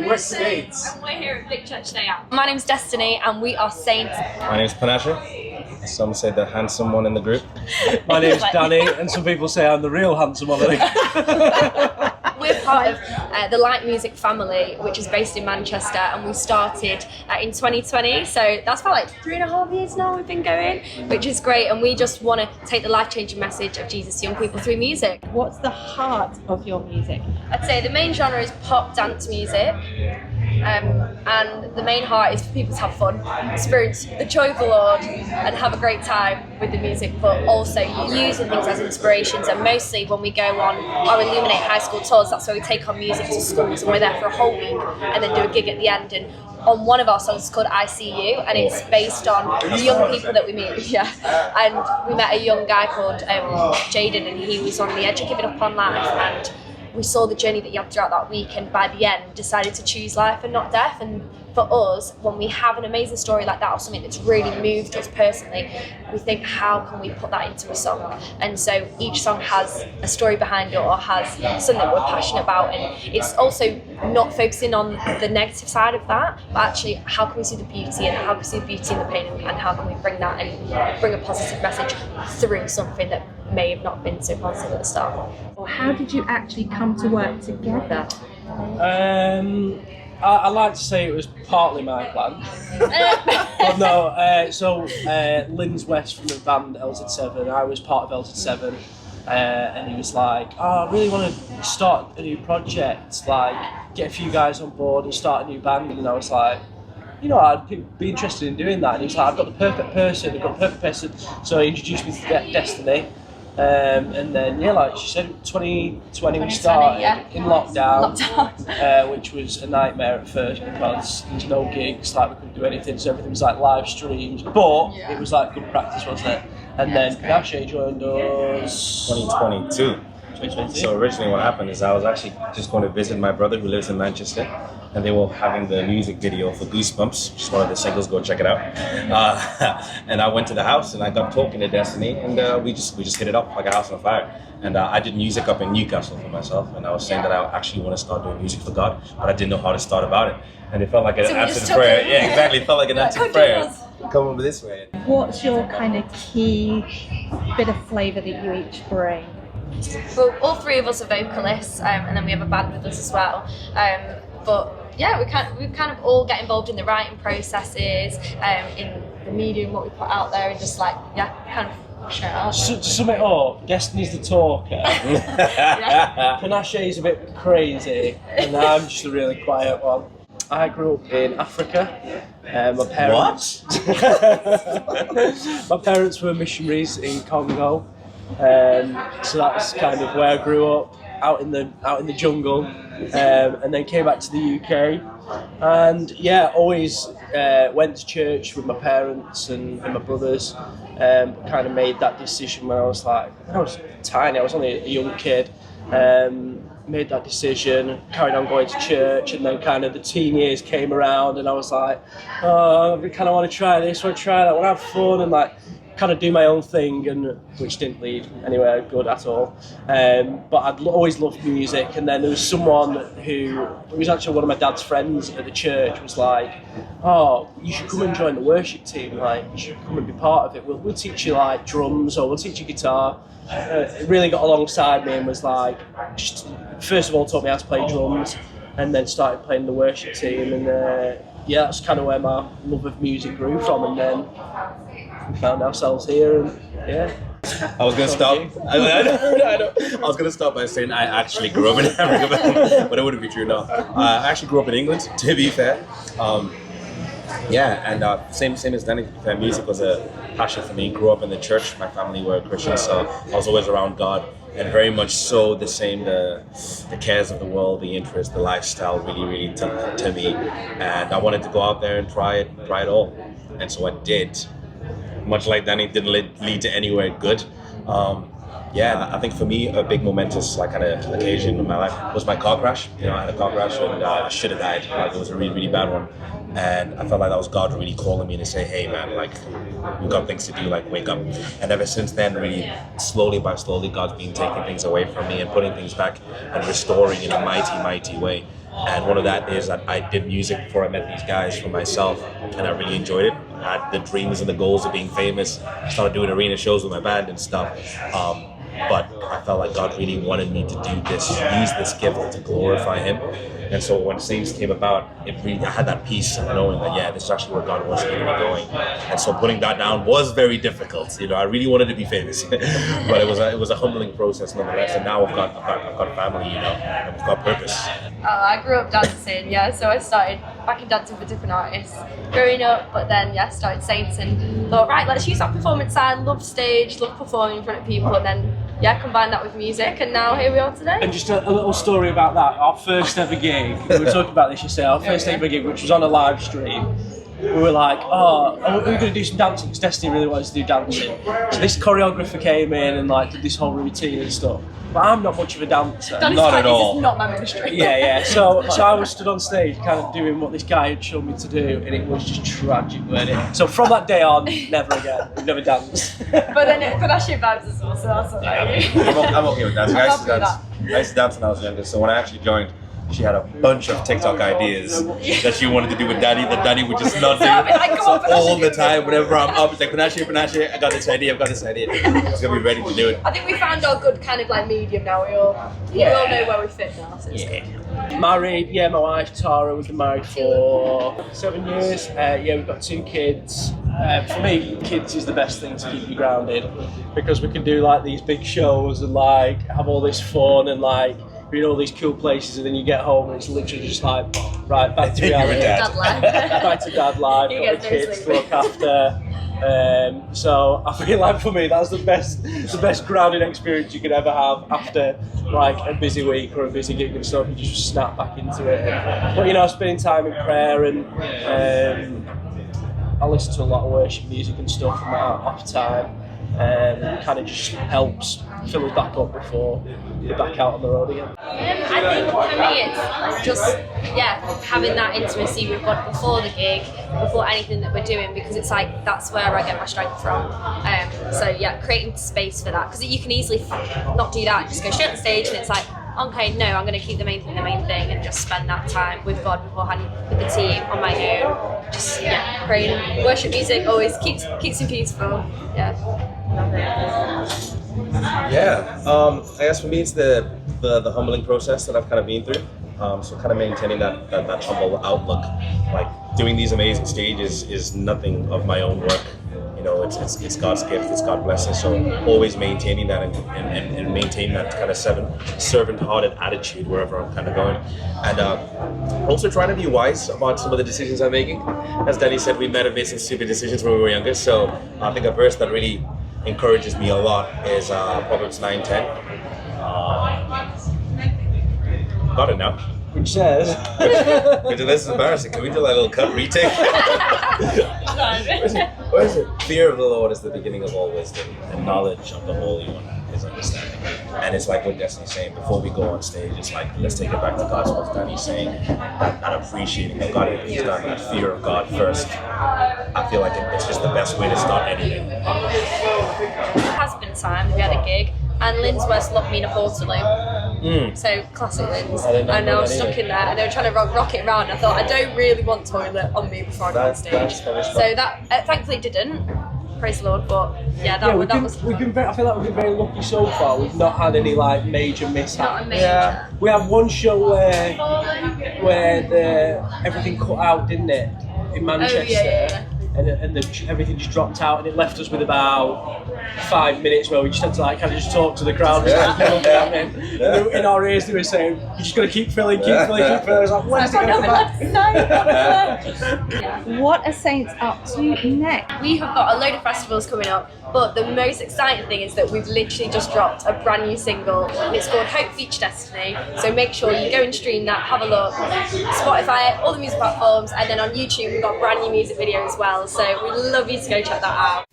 We're Saints. And we're here at Big Church Day Out. My name's Destiny and we are Saints. My name's Panache. Some say the handsome one in the group. My name's Danny, and some people say I'm the real handsome one. We're part of the Light Music family, which is based in Manchester, and we started in 2020. So that's about like 3.5 years now we've been going, which is great. And we just want to take the life-changing message of Jesus to young people through music. What's the heart of your music? I'd say the main genre is pop dance music. And the main heart is for people to have fun, experience the joy of the Lord and have a great time with the music, but also using things as inspirations. And mostly when we go on our Illuminate High School tours, that's where we take our music to schools and we're there for a whole week and then do a gig at the end. And on one of our songs it's called I See You, and it's based on the young people that we meet. Yeah, and we met a young guy called Jaden, and he was on the edge of giving up on life, and we saw the journey that he had throughout that week, and by the end decided to choose life and not death. And for us, when we have an amazing story like that or something that's really moved us personally, we think, how can we put that into a song? And so each song has a story behind it or has something that we're passionate about, and it's also not focusing on the negative side of that, but actually how can we see the beauty, and how can we see the beauty in the pain, and how can we bring that and bring a positive message through something that may have not been so positive at the start. How did you actually come to work together? I like to say it was partly my plan. But no, so Lindz West from the band LZ7, I was part of LZ7, and he was like, oh, I really want to start a new project, like get a few guys on board and start a new band. And I was like, you know, I'd be interested in doing that. And he was like, I've got the perfect person. So he introduced me to Destiny. And then, yeah, like she said, 2020 we started in lockdown. Which was a nightmare at first because there was no gigs, like we couldn't do anything, so everything was like live streams, but it was like good practice, wasn't it? And then Panache joined us 2022. So originally what happened is I was actually just going to visit my brother who lives in Manchester, and they were having the music video for Goosebumps, which is one of the singles, go check it out. And I went to the house and I got talking to Destiny, and we just hit it up like a house on fire. And I did music up in Newcastle for myself, and I was saying that I actually want to start doing music for God, but I didn't know how to start about it. And it felt like an answered prayer. Yeah, exactly. It felt like an answered prayer. Come over this way. What's your kind of key bit of flavour that you each bring? Well, all three of us are vocalists, and then we have a band with us as well. But yeah, we kind of all get involved in the writing processes, in the medium, what we put out there, and just like kind of push it out. To sum it up, Destiny's the talker, Panache's a bit crazy, and I'm just a really quiet one. I grew up in Africa. My parents. What? My parents were missionaries in Congo. So that's kind of where I grew up, out in the jungle, and then came back to the UK, and always went to church with my parents and my brothers. Kind of made that decision when I was tiny. I was only a young kid. Made that decision, carried on going to church, and then kind of the teen years came around, and I was like, oh, I kind of want to try this, want to try that, want to have fun, and like kind of do my own thing, and which didn't lead anywhere good at all. But I'd always loved music, and then there was someone who was actually one of my dad's friends at the church was like, oh, you should come and join the worship team, like you should come and be part of it. We'll teach you like drums, or we'll teach you guitar. It really got alongside me and was like, just, first of all taught me how to play drums, and then started playing the worship team, and that's kind of where my love of music grew from, and then we found ourselves here, and I was gonna stop. I was gonna stop by saying I actually grew up in Africa, but it wouldn't be true. No, I actually grew up in England. To be fair, and same as Danny. To be fair, music was a passion for me. Grew up in the church. My family were Christians, so I was always around God, and very much so the same. The cares of the world, the interest, the lifestyle, really to me, and I wanted to go out there and try it all, and so I did. Much like Danny, didn't lead to anywhere good. I think for me, a big momentous kind of occasion in my life was my car crash. You know, I had a car crash and I should have died. Like, it was a really bad one. And I felt like that was God really calling me to say, hey man, like, we've got things to do, like, wake up. And ever since then, really, slowly God's been taking things away from me and putting things back and restoring in a mighty way. And one of that is that I did music before I met these guys for myself, and I really enjoyed it. I had the dreams and the goals of being famous. I started doing arena shows with my band and stuff. But I felt like God really wanted me to do this, use this gift to glorify Him. And so when Saints came about, I had that peace of knowing that, yeah, this is actually where God wants me to be going. And so putting that down was very difficult. I really wanted to be famous, but it was a humbling process nonetheless. And now I've got family, and I've got purpose. I grew up dancing, so I started back in dancing for different artists growing up, but then started Saints and thought, right, let's use that performance side. Love stage, love performing in front of people, and then combine that with music, and now here we are today. And just a little story about that. Our first ever gig, we were talking about this yesterday, our first ever gig, which was on a live stream. We were like, we're going to do some dancing, because Destiny really wanted to do dancing. So this choreographer came in and did this whole routine and stuff. But I'm not much of a dancer. Not at all. This is not my ministry. Yeah. So I was stood on stage kind of doing what this guy had shown me to do, and it was just tragic, wasn't it? So from that day on, never again. We've never danced. But then Panache vibes as well, so that's all right. I'm okay with dancing. I'm happy with that. I used to dance when I was younger, so when I actually joined, she had a bunch of TikTok ideas that she wanted to do with Daddy, that Daddy would just not do. So all the time, whenever I'm up, it's like, Panache, I got this idea, I was going to be ready to do it. I think we found our good kind of medium now. We all know where we fit now. So Married, my wife Tara, we've been married for 7 years. We've got 2 kids. For me, kids is the best thing to keep you grounded, because we can do these big shows and have all this fun and be in all these cool places, and then you get home and it's literally just right, back to reality. Dad life. Back to dad life, got the kids to look after. So I feel like for me that's the best grounding experience you could ever have after a busy week or a busy gig and stuff. You just snap back into it. But spending time in prayer, and I listen to a lot of worship music and stuff in my off time. Kind of just helps fill us back up before we're back out on the road again. I think for me it's just having that intimacy with God before the gig, before anything that we're doing, because it's that's where I get my strength from. Creating space for that, because you can easily not do that and just go straight on stage, and it's okay, no, I'm going to keep the main thing, and just spend that time with God beforehand, with the team, on my own. Just praying. Worship music always keeps you peaceful. I guess for me it's the humbling process that I've kind of been through. So kind of maintaining that humble outlook. Doing these amazing stages is nothing of my own work. It's God's gift, it's God's blessing. So always maintaining that and maintaining that kind of servant-hearted attitude wherever I'm kind of going. And also trying to be wise about some of the decisions I'm making. As Danny said, we might have made some stupid decisions when we were younger. So I think a verse that really encourages me a lot is Proverbs 9:10. Got it now. Which says... This is embarrassing. Can we do a little cut retake? What is it? Fear of the Lord is the beginning of all wisdom, and knowledge of the Holy One is understanding. And it's like what Destiny's saying, before we go on stage, it's let's take it back to God's what Danny's saying, that appreciating of God has done, that fear of God first. I feel like it's just the best way to start anything. It has been time. We had a gig, and Lindz West locked me in a portal room. So classic Lindz. And I was stuck in there, and they were trying to rock it around. I thought, I don't really want toilet on me before I go on stage. So that thankfully didn't. Praise the Lord. But I feel like we've been very lucky so far. We've not had any major mishaps. Not a major. We had one show where everything cut out, didn't it, in Manchester? And everything just dropped out, and it left us with about 5 minutes where we just had to kind of just talk to the crowd. In our ears they were saying, "You're just going to keep filling, keep filling." I was like, "When's it going to back?" What are Saints up to next? We have got a load of festivals coming up, but the most exciting thing is that we've literally just dropped a brand new single, and it's called Hope Feature Destiny. So make sure you go and stream that, have a look. Spotify, all the music platforms, and then on YouTube we've got a brand new music video as well. So we'd love you to go check that out.